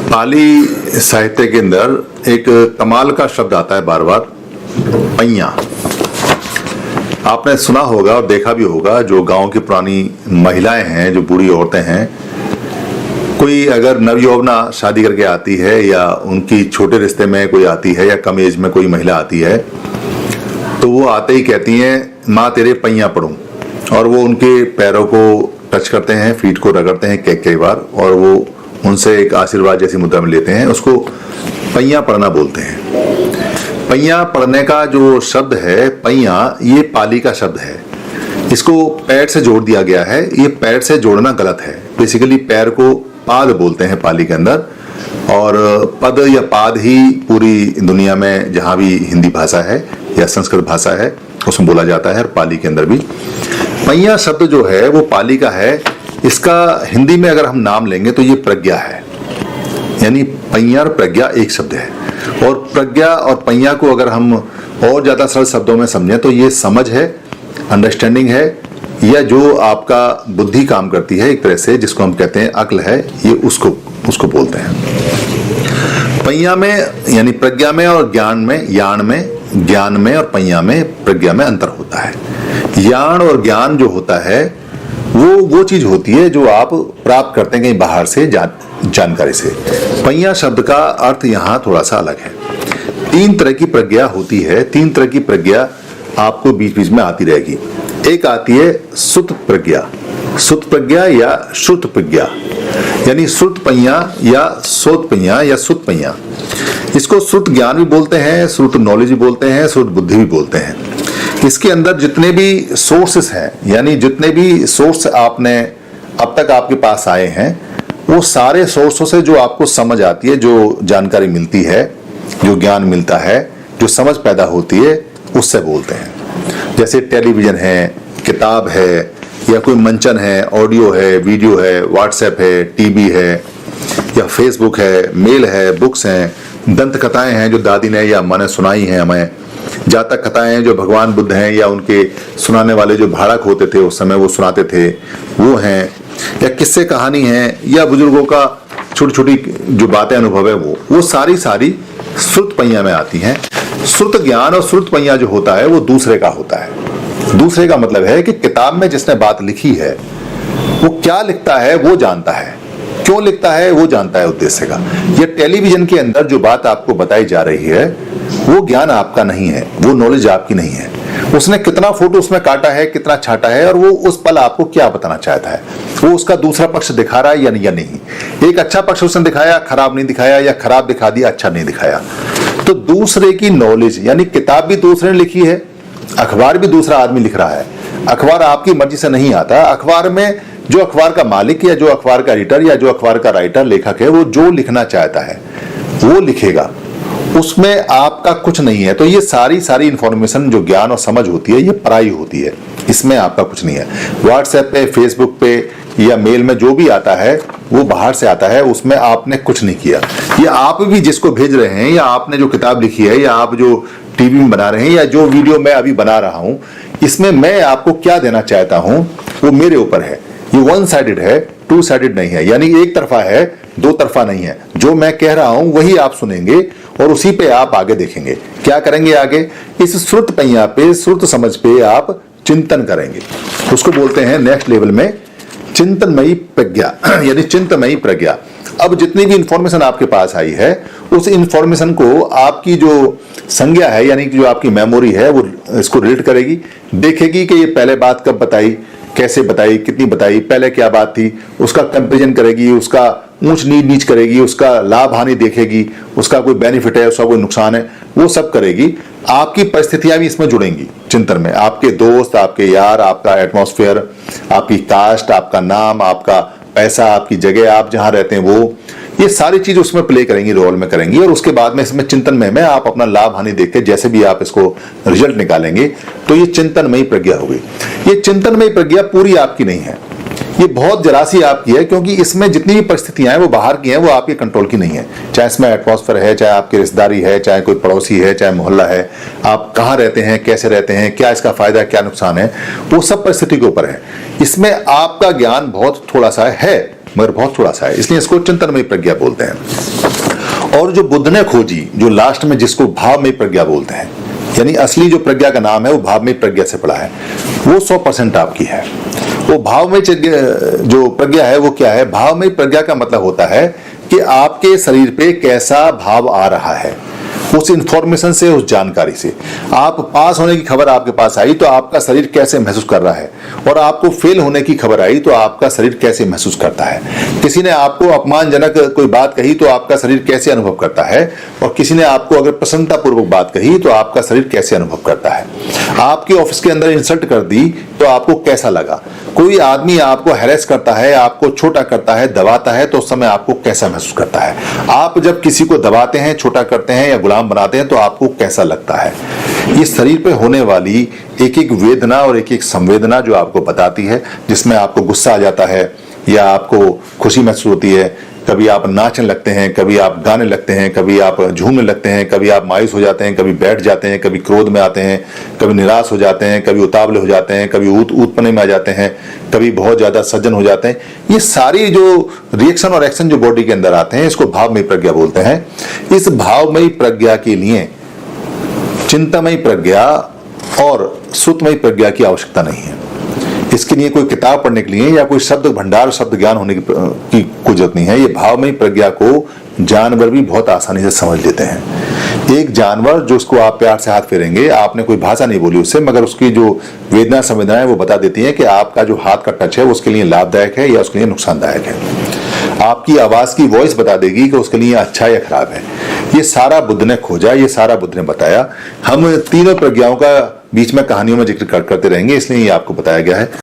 पाली साहित्य के अंदर एक कमाल का शब्द आता है बार बार, पैया। आपने सुना होगा और देखा भी होगा, जो गांव की पुरानी महिलाएं हैं, जो बूढ़ी औरतें हैं, कोई अगर नवयौवना शादी करके आती है या उनकी छोटे रिश्ते में कोई आती है या कम एज में कोई महिला आती है, तो वो आते ही कहती हैं, माँ तेरे पैया पड़ूं, और वो उनके पैरों को टच करते हैं, फीट को रगड़ते हैं कई बार, और वो उनसे एक आशीर्वाद जैसी मुद्रा में लेते हैं। उसको पैया पड़ना बोलते हैं। पैया पड़ने का जो शब्द है, पैया, ये पाली का शब्द है। इसको पैर से जोड़ दिया गया है। ये पैर से जोड़ना गलत है। बेसिकली पैर को पाद बोलते हैं पाली के अंदर, और पद या पाद ही पूरी दुनिया में जहाँ भी हिंदी भाषा है या संस्कृत भाषा है उसमें बोला जाता है, और पाली के अंदर भी। पैया शब्द जो है वो पाली का है। इसका हिंदी में अगर हम नाम लेंगे तो ये प्रज्ञा है, यानी पैया और प्रज्ञा एक शब्द है। और प्रज्ञा और पैया को अगर हम और ज्यादा सरल शब्दों में समझें तो ये समझ है, अंडरस्टैंडिंग है, या जो आपका बुद्धि काम करती है एक तरह से, जिसको हम कहते हैं अक्ल है, ये उसको बोलते हैं। पैया में यानी प्रज्ञा में और ज्ञान में और पैया में, प्रज्ञा में अंतर होता है। ज्ञान और ज्ञान जो होता है वो चीज होती है जो आप प्राप्त करते हैं कहीं बाहर से जानकारी से। पैया शब्द का अर्थ यहाँ थोड़ा सा अलग है। 3 तरह की प्रज्ञा होती है। 3 तरह की प्रज्ञा आपको बीच बीच में आती रहेगी। एक आती है सुत प्रज्ञा या श्रुत प्रज्ञा, यानी श्रुत पैया या सोत पैया या सुत पैया। इसको श्रुत ज्ञान भी बोलते हैं, श्रुत नॉलेज भी बोलते हैं, श्रुत बुद्धि भी बोलते हैं। इसके अंदर जितने भी सोर्सेस हैं, यानी जितने भी सोर्स आपने अब तक आपके पास आए हैं, वो सारे सोर्सों से जो आपको समझ आती है, जो जानकारी मिलती है, जो ज्ञान मिलता है, जो समझ पैदा होती है, उससे बोलते हैं। जैसे टेलीविजन है, किताब है, या कोई मंचन है, ऑडियो है, वीडियो है, व्हाट्सएप है, टीवी है, या फेसबुक है, मेल है, बुक्स हैं, दंत कथाएं हैं जो दादी ने या अम्मा ने सुनाई हैं हमें, जातक कथाएं हैं जो भगवान बुद्ध हैं या उनके सुनाने वाले जो भाड़क होते थे उस समय वो सुनाते थे, वो हैं, या किस्से कहानी हैं, या बुजुर्गों का छोटी छोटी जो बातें अनुभव है, वो सारी श्रुत पैया में आती हैं। श्रुत ज्ञान और श्रुत पैया जो होता है वो दूसरे का होता है। दूसरे का मतलब है कि किताब में जिसने बात लिखी है वो क्या लिखता है वो जानता है, क्यों लिखता है वो जानता है उद्देश्य का। ये टेलीविजन के अंदर जो बात आपको बताई जा रही है वो ज्ञान आपका नहीं है, वो नॉलेज आपकी नहीं है। उसने कितना फोटो उसमें काटा है, कितना छाटा है, और वो उस पल आपको क्या बताना चाहता है, वो उसका दूसरा पक्ष दिखा रहा है या नहीं। एक अच्छा पक्ष उसने दिखाया, खराब नहीं दिखाया, या खराब दिखा दिया, अच्छा नहीं दिखाया। तो दूसरे की नॉलेज, यानी किताब भी दूसरे ने लिखी है, अखबार भी दूसरा आदमी लिख रहा है। अखबार आपकी मर्जी से नहीं आता। अखबार में जो अखबार का मालिक या जो अखबार का एडिटर या जो अखबार का राइटर, लेखक है, वो जो लिखना चाहता है वो लिखेगा, उसमें आपका कुछ नहीं है। तो ये सारी इंफॉर्मेशन जो ज्ञान और समझ होती है ये पराई होती है, इसमें आपका कुछ नहीं है। व्हाट्सएप पे, फेसबुक पे या मेल में जो भी आता है वो बाहर से आता है, उसमें आपने कुछ नहीं किया। ये आप भी जिसको भेज रहे हैं, या आपने जो किताब लिखी है, या आप जो टीवी में बना रहे हैं, या जो वीडियो मैं अभी बना रहा हूं, इसमें मैं आपको क्या देना चाहता हूं वो मेरे ऊपर है। ये 1 साइडेड है, 2 साइडेड नहीं है, यानी एक तरफा है, 2 तरफा नहीं है। जो मैं कह रहा हूं वही आप सुनेंगे और उसी पे आप आगे देखेंगे। क्या करेंगे आगे? इस श्रुत पैया पे, श्रुत समझ पे आप चिंतन करेंगे। उसको बोलते हैं नेक्स्ट लेवल में चिंतनमयी प्रज्ञा, यानी चिंतनमयी प्रज्ञा। अब जितनी भी इंफॉर्मेशन आपके पास आई है उस इंफॉर्मेशन को आपकी जो संज्ञा है, यानी कि जो आपकी मेमोरी है, वो इसको रिलेट करेगी, देखेगी कि ये पहले बात कब बताई, कैसे बताई, कितनी बताई, पहले क्या बात थी, उसका कंपैरिजन करेगी, उसका ऊंच नीच करेगी, उसका लाभ हानि देखेगी, उसका कोई बेनिफिट है, उसका कोई नुकसान है, वो सब करेगी। आपकी परिस्थितियां भी इसमें जुड़ेंगी चिंतन में। आपके दोस्त, आपके यार, आपका एटमॉस्फेयर, आपकी कास्ट, आपका नाम, आपका पैसा, आपकी जगह, आप जहां रहते हैं, वो ये सारी चीज उसमें प्ले करेंगी, रोल में करेंगी। और उसके बाद में इसमें चिंतन में आप अपना लाभ हानि देख के जैसे भी आप इसको रिजल्ट निकालेंगे, तो ये चिंतनमयी प्रज्ञा होगी। ये चिंतनमयी प्रज्ञा पूरी आपकी नहीं है, ये बहुत जरा सी आपकी है, क्योंकि इसमें जितनी भी परिस्थितियां हैं वो बाहर की हैं, वो आपके कंट्रोल की नहीं है। चाहे इसमें एटमॉस्फेयर है, चाहे आपकी रिश्तेदारी है, चाहे कोई पड़ोसी है, चाहे मोहल्ला है, आप कहाँ रहते हैं, कैसे रहते हैं, क्या इसका फायदा क्या नुकसान है, वो सब परिस्थिति के ऊपर है। इसमें आपका ज्ञान बहुत थोड़ा सा है, मगर बहुत थोड़ा सा है, इसलिए इसको चिंतनमयी प्रज्ञा बोलते हैं। और जो बुद्ध ने खोजी, जो लास्ट में जिसको भावमयी प्रज्ञा बोलते हैं, यानी असली जो प्रज्ञा का नाम है वो भावमयी प्रज्ञा से पड़ा है, वो 100% आपकी है। वो भावमयी जो प्रज्ञा है वो क्या है? भावमयी प्रज्ञा का मतलब होता है कि आपके शरीर पे कैसा भाव आ रहा है, उस इंफॉर्मेशन से, उस जानकारी से। आप पास होने की खबर आपके पास आई तो आपका शरीर कैसे महसूस कर रहा है, और आपको फेल होने की खबर आई तो आपका शरीर कैसे महसूस करता है। किसी ने आपको अपमानजनक कोई बात कही तो आपका शरीर कैसे अनुभव करता है, और किसी ने आपको अगर प्रसन्नतापूर्वक बात कही तो आपका शरीर कैसे अनुभव करता है। आपके ऑफिस के अंदर इंसल्ट कर दी तो आपको कैसा लगा। कोई आदमी आपको हैरेस करता है, आपको छोटा करता है, दबाता है, तो उस समय आपको कैसा महसूस करता है। आप जब किसी को दबाते हैं, छोटा करते हैं या गुलाम बनाते हैं तो आपको कैसा लगता है। ये शरीर पे होने वाली एक एक वेदना और एक एक संवेदना जो आपको बताती है, जिसमें आपको गुस्सा आ जाता है या आपको खुशी महसूस होती है, कभी आप नाचने लगते हैं, कभी आप गाने लगते हैं, कभी आप झूमने लगते हैं, कभी आप मायूस हो जाते हैं, कभी बैठ जाते हैं, कभी क्रोध में आते हैं, कभी निराश हो जाते हैं, कभी उतावले हो जाते हैं, कभी ऊतपने में आ जाते हैं, कभी बहुत ज्यादा सज्जन हो जाते हैं। ये सारी जो रिएक्शन और एक्शन जो बॉडी के अंदर आते हैं, इसको भावमयी प्रज्ञा बोलते हैं। इस भावमयी प्रज्ञा के लिए चिंतामयी प्रज्ञा और सुतमयी प्रज्ञा की आवश्यकता नहीं है। इसके लिए कोई किताब पढ़ने के लिए या कोई शब्द भंडार, शब्द ज्ञान होने की कोई जरूरत नहीं है। ये भावमयी प्रज्ञा को जानवर भी बहुत आसानी से समझ लेते हैं। एक जानवर जो उसको आप प्यार से हाथ फेरेंगे, आपने कोई भाषा नहीं बोली उससे, मगर उसकी जो वेदना संवेदनाएं वो बता देती हैं कि आपका जो हाथ का टच है वो उसके लिए लाभदायक है या उसके लिए नुकसानदायक है। आपकी आवाज की वॉइस बता देगी कि उसके लिए अच्छा या खराब है। ये सारा बुद्ध ने खोजा, ये सारा बुद्ध ने बताया। हम तीनों प्रज्ञाओं का बीच में कहानियों में जिक्र करते रहेंगे, इसलिए ये आपको बताया गया है।